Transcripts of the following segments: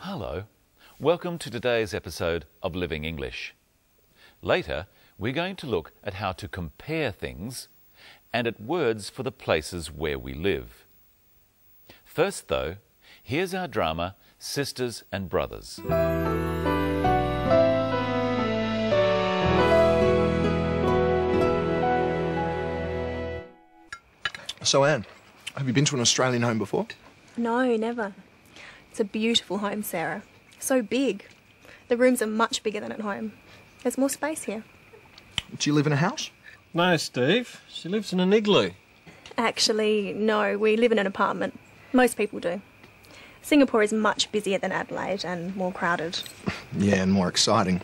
Hello, welcome to today's episode of Living English. Later, we're going to look at how to compare things and at words for the places where we live. First, though, here's our drama, Sisters and Brothers. So, Anne, have you been to an Australian home before? No, never. It's a beautiful home, Sarah. So big. The rooms are much bigger than at home. There's more space here. Do you live in a house? No, Steve. She lives in an igloo. Actually, no, we live in an apartment. Most people do. Singapore is much busier than Adelaide and more crowded. Yeah, and more exciting.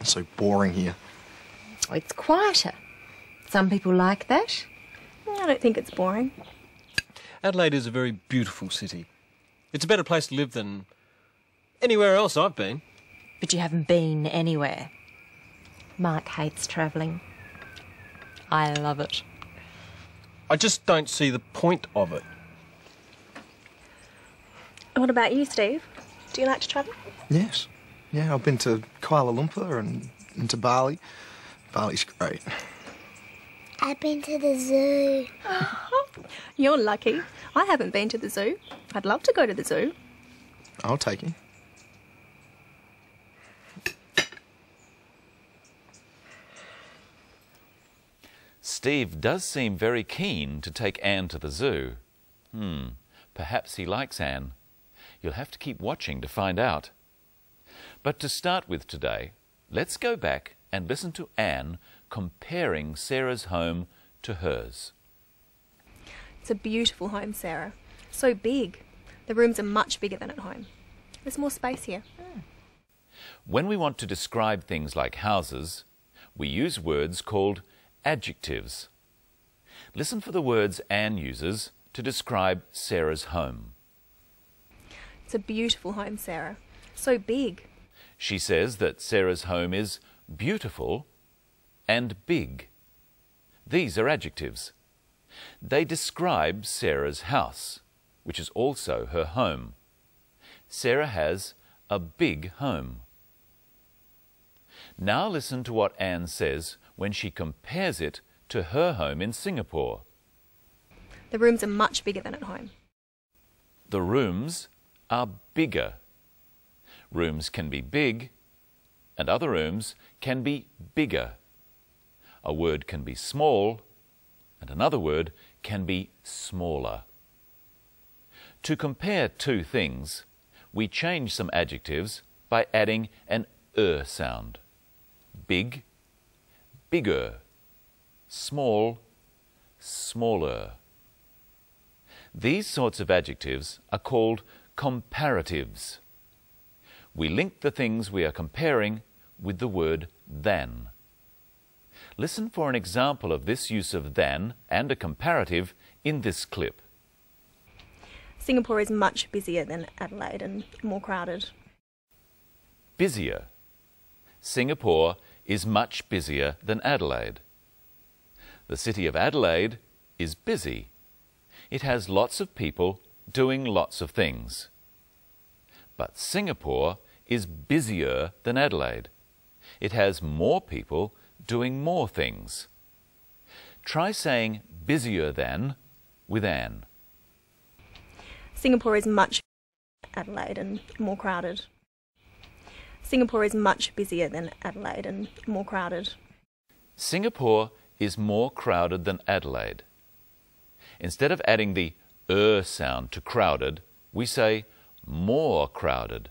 It's so boring here. It's quieter. Some people like that. I don't think it's boring. Adelaide is a very beautiful city. It's a better place to live than anywhere else I've been. But you haven't been anywhere. Mark hates travelling. I love it. I just don't see the point of it. What about you, Steve? Do you like to travel? Yes. Yeah, I've been to Kuala Lumpur and to Bali. Bali's great. I've been to the zoo. You're lucky. I haven't been to the zoo. I'd love to go to the zoo. I'll take you. Steve does seem very keen to take Anne to the zoo. Perhaps he likes Anne. You'll have to keep watching to find out. But to start with today, let's go back and listen to Anne comparing Sarah's home to hers. It's a beautiful home, Sarah. So big. The rooms are much bigger than at home. There's more space here. When we want to describe things like houses, we use words called adjectives. Listen for the words Anne uses to describe Sarah's home. It's a beautiful home, Sarah. So big. She says that Sarah's home is beautiful and big. These are adjectives. They describe Sarah's house, which is also her home. Sarah has a big home. Now listen to what Anne says when she compares it to her home in Singapore. The rooms are much bigger than at home. The rooms are bigger. Rooms can be big, and other rooms can be bigger. A word can be small, and another word can be smaller. To compare two things, we change some adjectives by adding an sound. Big, bigger. Small, smaller. These sorts of adjectives are called comparatives. We link the things we are comparing with the word than. Listen for an example of this use of than and a comparative in this clip. Singapore is much busier than Adelaide and more crowded. Busier. Singapore is much busier than Adelaide. The city of Adelaide is busy. It has lots of people doing lots of things. But Singapore is busier than Adelaide. It has more people doing more things. Try saying busier than with Anne. Singapore is much Adelaide and more crowded. Singapore is much busier than Adelaide and more crowded. Singapore is more crowded than Adelaide. Instead of adding the sound to crowded, we say more crowded.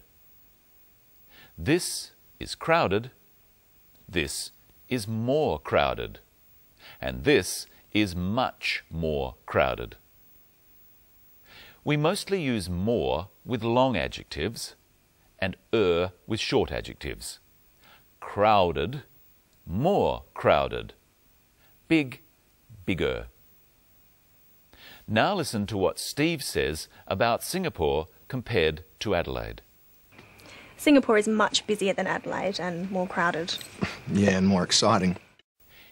This is crowded. This is more crowded. And this is much more crowded. We mostly use more with long adjectives and with short adjectives. Crowded, more crowded. Big, bigger. Now listen to what Steve says about Singapore compared to Adelaide. Singapore is much busier than Adelaide and more crowded. Yeah, and more exciting.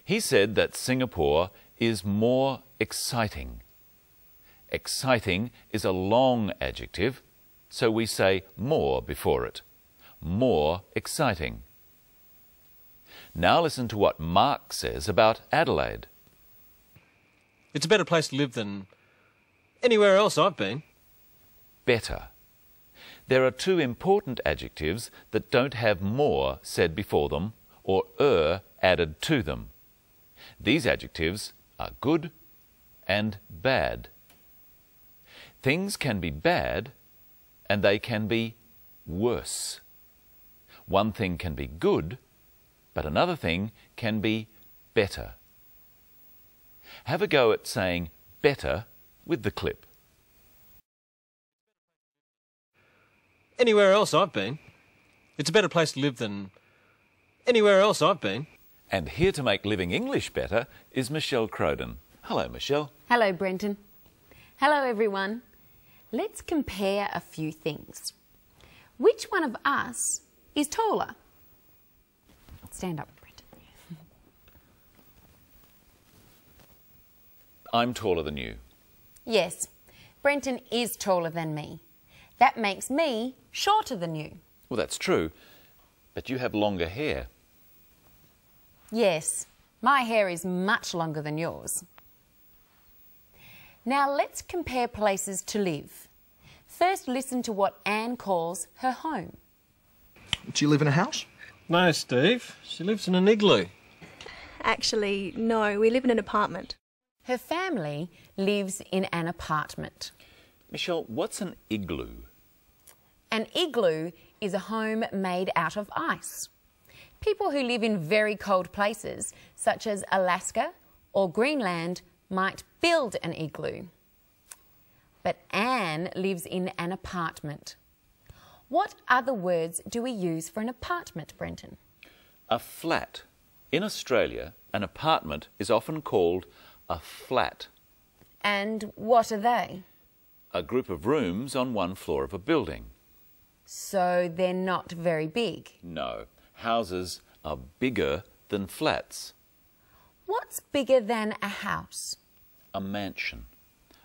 He said that Singapore is more exciting. Exciting is a long adjective, so we say more before it. More exciting. Now listen to what Mark says about Adelaide. It's a better place to live than anywhere else I've been. Better. There are two important adjectives that don't have more said before them or added to them. These adjectives are good and bad. Things can be bad and they can be worse. One thing can be good, but another thing can be better. Have a go at saying better with the clip. Anywhere else I've been. It's a better place to live than anywhere else I've been. And here to make living English better is Michelle Crowden. Hello, Michelle. Hello, Brenton. Hello, everyone. Let's compare a few things. Which one of us is taller? Stand up, Brenton. I'm taller than you. Yes, Brenton is taller than me. That makes me shorter than you. Well, that's true, but you have longer hair. Yes, my hair is much longer than yours. Now let's compare places to live. First, listen to what Anne calls her home. Do you live in a house? No, Steve. She lives in an igloo. Actually, no, we live in an apartment. Her family lives in an apartment. Michelle, what's an igloo? An igloo is a home made out of ice. People who live in very cold places, such as Alaska or Greenland, might build an igloo. But Anne lives in an apartment. What other words do we use for an apartment, Brenton? A flat. In Australia, an apartment is often called a flat. And what are they? A group of rooms on one floor of a building. So they're not very big. No, houses are bigger than flats. What's bigger than a house? A mansion.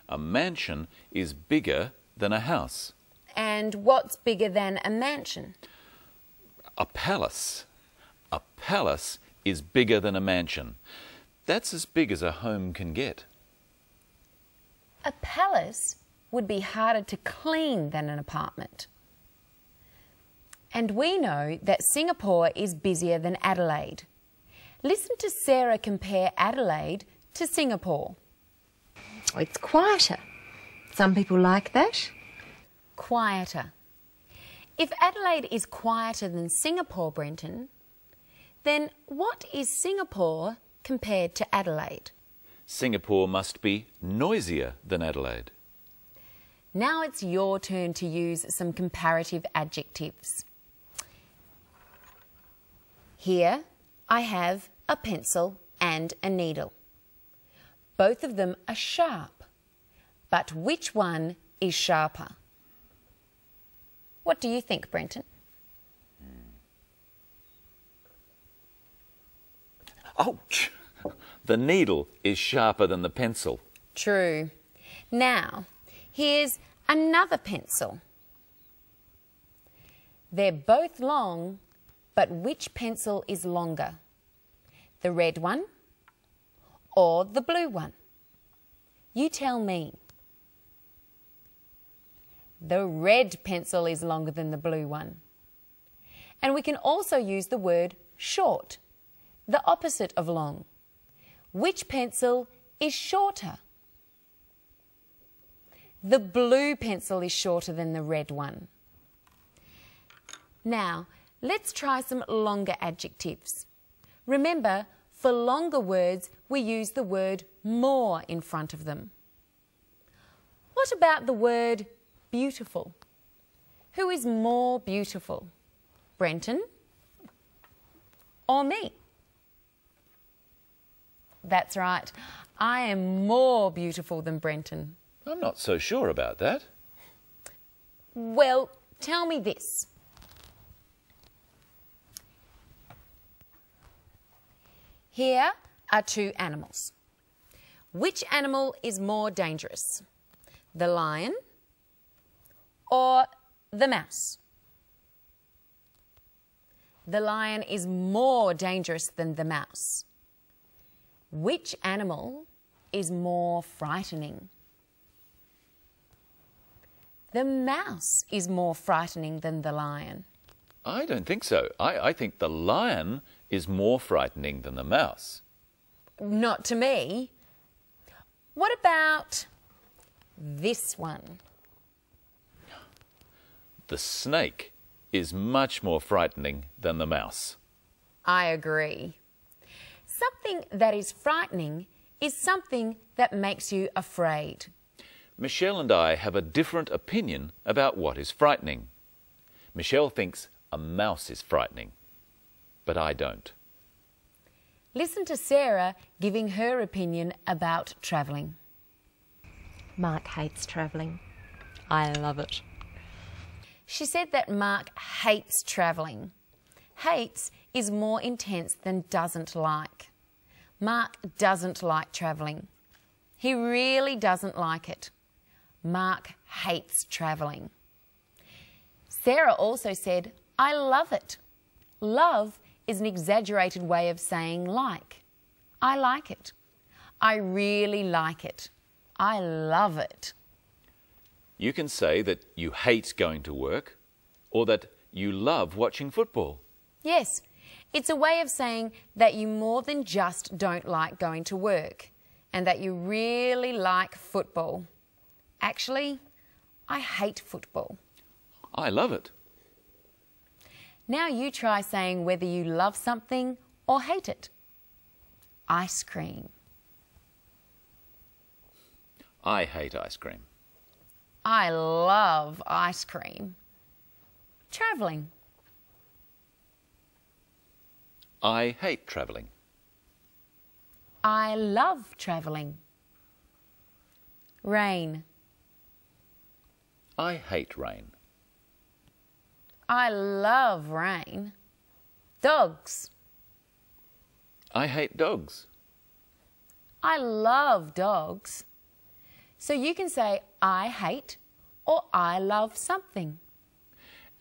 A mansion is bigger than a house. And what's bigger than a mansion? A palace. A palace is bigger than a mansion. That's as big as a home can get. A palace would be harder to clean than an apartment. And we know that Singapore is busier than Adelaide. Listen to Sarah compare Adelaide to Singapore. It's quieter. Some people like that. Quieter. If Adelaide is quieter than Singapore, Brenton, then what is Singapore compared to Adelaide? Singapore must be noisier than Adelaide. Now it's your turn to use some comparative adjectives. Here I have a pencil and a needle. Both of them are sharp, but which one is sharper? What do you think, Brenton? Ouch! The needle is sharper than the pencil. True. Now, here's another pencil. They're both long, but which pencil is longer? The red one or the blue one? You tell me. The red pencil is longer than the blue one. And we can also use the word short, the opposite of long. Which pencil is shorter? The blue pencil is shorter than the red one. Now, let's try some longer adjectives. Remember, for longer words, we use the word more in front of them. What about the word beautiful? Who is more beautiful? Brenton or me? That's right. I am more beautiful than Brenton. I'm not so sure about that. Well, tell me this. Here are two animals. Which animal is more dangerous? The lion or the mouse? The lion is more dangerous than the mouse. Which animal is more frightening? The mouse is more frightening than the lion. I don't think so. I think the lion is more frightening than the mouse. Not to me. What about this one? The snake is much more frightening than the mouse. I agree. Something that is frightening is something that makes you afraid. Michelle and I have a different opinion about what is frightening. Michelle thinks a mouse is frightening, but I don't. Listen to Sarah giving her opinion about travelling. Mark hates travelling. I love it. She said that Mark hates travelling. Hates is more intense than doesn't like. Mark doesn't like travelling. He really doesn't like it. Mark hates travelling. Sarah also said, I love it. Love is an exaggerated way of saying like. I like it. I really like it. I love it. You can say that you hate going to work or that you love watching football. Yes, it's a way of saying that you more than just don't like going to work and that you really like football. Actually, I hate football. I love it. Now you try saying whether you love something or hate it. Ice cream. I hate ice cream. I love ice cream. Travelling. I hate travelling. I love travelling. Rain. I hate rain. I love rain. Dogs. I hate dogs. I love dogs. So you can say I hate or I love something.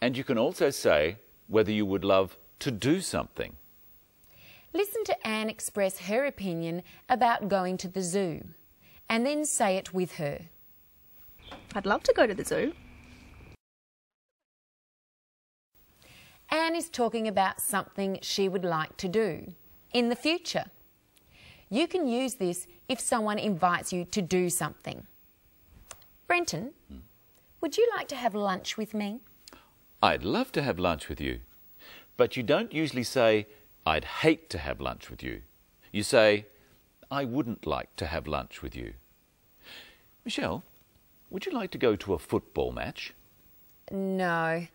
And you can also say whether you would love to do something. Listen to Anne express her opinion about going to the zoo and then say it with her. I'd love to go to the zoo. Anne is talking about something she would like to do in the future. You can use this if someone invites you to do something. Brenton, would you like to have lunch with me? I'd love to have lunch with you. But you don't usually say, I'd hate to have lunch with you. You say, I wouldn't like to have lunch with you. Michelle, would you like to go to a football match? No,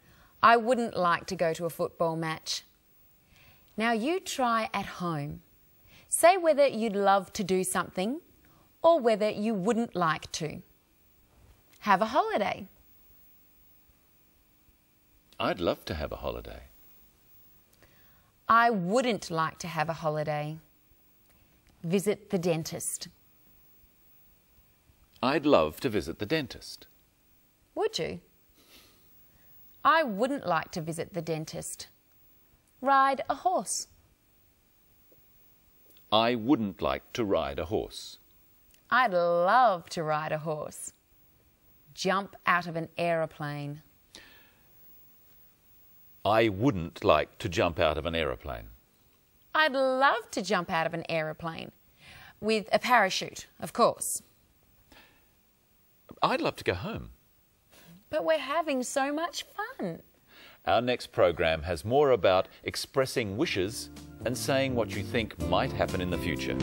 I wouldn't like to go to a football match. Now you try at home. Say whether you'd love to do something or whether you wouldn't like to. Have a holiday. I'd love to have a holiday. I wouldn't like to have a holiday. Visit the dentist. I'd love to visit the dentist. Would you? I wouldn't like to visit the dentist. Ride a horse. I wouldn't like to ride a horse. I'd love to ride a horse. Jump out of an aeroplane. I wouldn't like to jump out of an aeroplane. I'd love to jump out of an aeroplane. With a parachute, of course. I'd love to go home. But we're having so much fun. Our next program has more about expressing wishes and saying what you think might happen in the future.